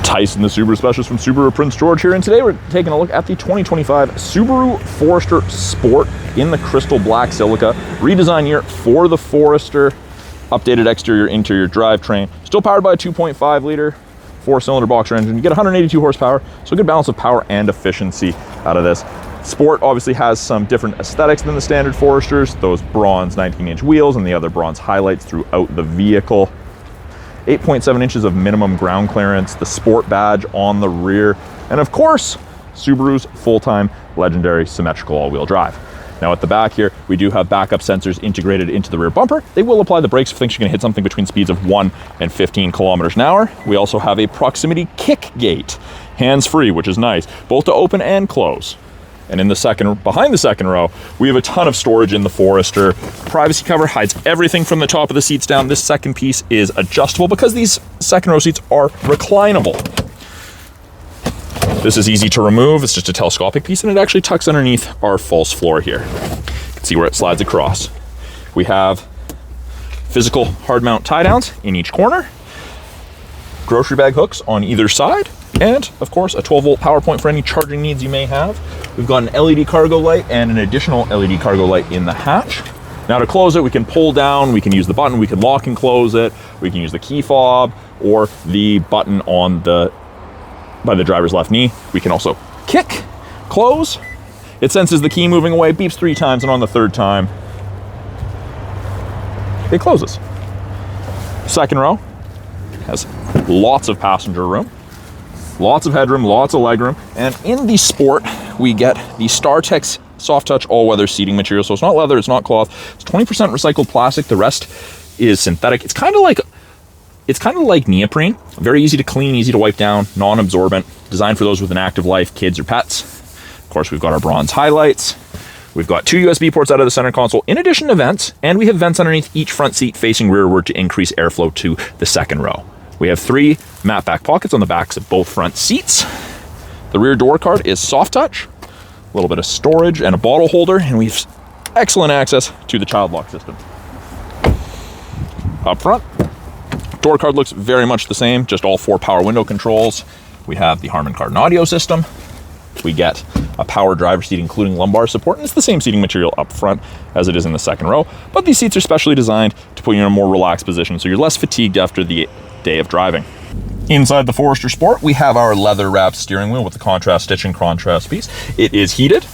Tyson, the Subaru specialist from Subaru Prince George here, and today we're taking a look at the 2025 Subaru Forester Sport in the crystal black silica. Redesign year for the Forester, updated exterior, interior drivetrain. Still powered by a 2.5 liter, 4-cylinder boxer engine. You get 182 horsepower, so a good balance of power and efficiency out of this. Sport obviously has some different aesthetics than the standard Foresters, those bronze 19-inch wheels and the other bronze highlights throughout the vehicle. 8.7 inches of minimum ground clearance, the Sport badge on the rear, and of course, Subaru's full-time legendary symmetrical all-wheel drive. Now at the back here, we do have backup sensors integrated into the rear bumper. They will apply the brakes if you think you're gonna hit something between speeds of 1 and 15 kilometers an hour. We also have a proximity kick gate, hands-free, which is nice, both to open and close. And in the behind the second row, we have a ton of storage in the Forester. Privacy cover hides everything from the top of the seats down. This second piece is adjustable because these second row seats are reclinable. This is easy to remove. It's just a telescopic piece and it actually tucks underneath our false floor here. You can see where it slides across. We have physical hard mount tie downs in each corner, grocery bag hooks on either side, and of course a 12-volt power point for any charging needs you may have. We've got an LED cargo light and an additional LED cargo light in the hatch. Now to close it, we can pull down, we can use the button, we can lock and close it, we can use the key fob or the button on by the driver's left knee. We can also kick, close. It senses the key moving away, beeps 3 times, and on the 3rd time, it closes. Second row has lots of passenger room. Lots of headroom, lots of legroom, and in the Sport, we get the StarTex soft touch all-weather seating material. So it's not leather, it's not cloth. It's 20% recycled plastic. The rest is synthetic. It's kind of like neoprene. Very easy to clean, easy to wipe down, non-absorbent. Designed for those with an active life, kids or pets. Of course, we've got our bronze highlights. We've got 2 USB ports out of the center console, in addition to vents, and we have vents underneath each front seat facing rearward to increase airflow to the second row. We have 3 matte back pockets on the backs of both front seats. The rear door card is soft touch, a little bit of storage and a bottle holder, and we have excellent access to the child lock system. Up front, door card looks very much the same, just all 4 power window controls. We have the Harman Kardon audio system. We get a power driver seat including lumbar support, and it's the same seating material up front as it is in the second row, but these seats are specially designed to put you in a more relaxed position so you're less fatigued after the day of driving. Inside the Forester Sport, we have our leather wrapped steering wheel with the contrast stitch and contrast piece. It is heated.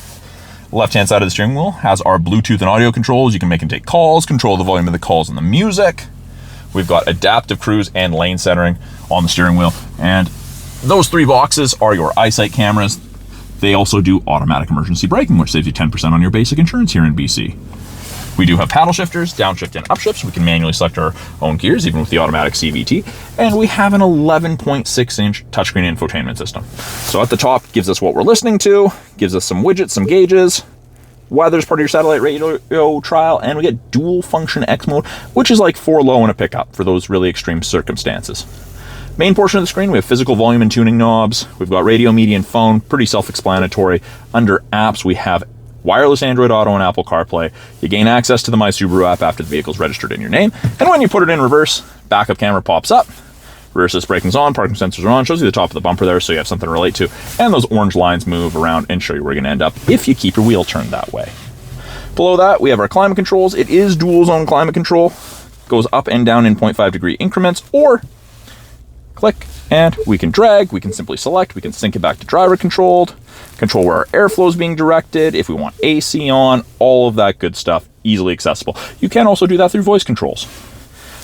Left hand side of the steering wheel has our Bluetooth and audio controls. You can make and take calls, control the volume of the calls and the music. We've got adaptive cruise and lane centering on the steering wheel, and those 3 boxes are your eyesight cameras. They also do automatic emergency braking, which saves you 10% on your basic insurance here in BC. We do have paddle shifters, downshift and upshift. We can manually select our own gears, even with the automatic CVT. And we have an 11.6-inch touchscreen infotainment system. So at the top, gives us what we're listening to, gives us some widgets, some gauges, weather's part of your satellite radio trial, and we get dual function X mode, which is like 4 low and a pickup for those really extreme circumstances. Main portion of the screen, we have physical volume and tuning knobs. We've got radio, media, and phone, pretty self-explanatory. Under apps, we have wireless Android Auto and Apple CarPlay. You gain access to the My Subaru app after the vehicle's registered in your name. And when you put it in reverse, backup camera pops up. Rear assist braking's on, parking sensors are on, shows you the top of the bumper there so you have something to relate to. And those orange lines move around and show you where you're gonna end up if you keep your wheel turned that way. Below that, we have our climate controls. It is dual zone climate control. Goes up and down in 0.5 degree increments, or click and we can drag, we can simply select, we can sync it back to driver controlled, control where our airflow is being directed, if we want AC on, all of that good stuff, easily accessible. You can also do that through voice controls.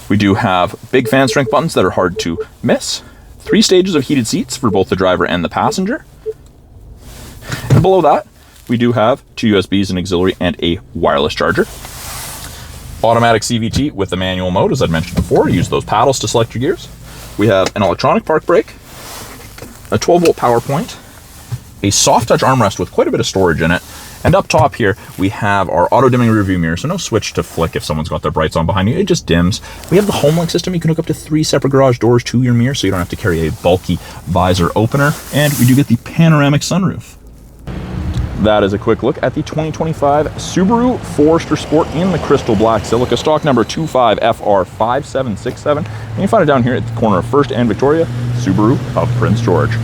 We do have big fan strength buttons that are hard to miss, 3 stages of heated seats for both the driver and the passenger. And below that, we do have 2 USBs, an auxiliary, and a wireless charger. Automatic CVT with the manual mode, as I'd mentioned before. Use those paddles to select your gears. We have an electronic park brake, a 12-volt power point, a soft touch armrest with quite a bit of storage in it, and up top here we have our auto dimming rear view mirror, so no switch to flick if someone's got their brights on behind you, it just dims. We have the HomeLink system. You can hook up to 3 separate garage doors to your mirror so you don't have to carry a bulky visor opener, and we do get the panoramic sunroof. That is a quick look at the 2025 Subaru Forester Sport in the crystal black silica, stock number 25FR5767. And you find it down here at the corner of 1st and Victoria. Subaru of Prince George.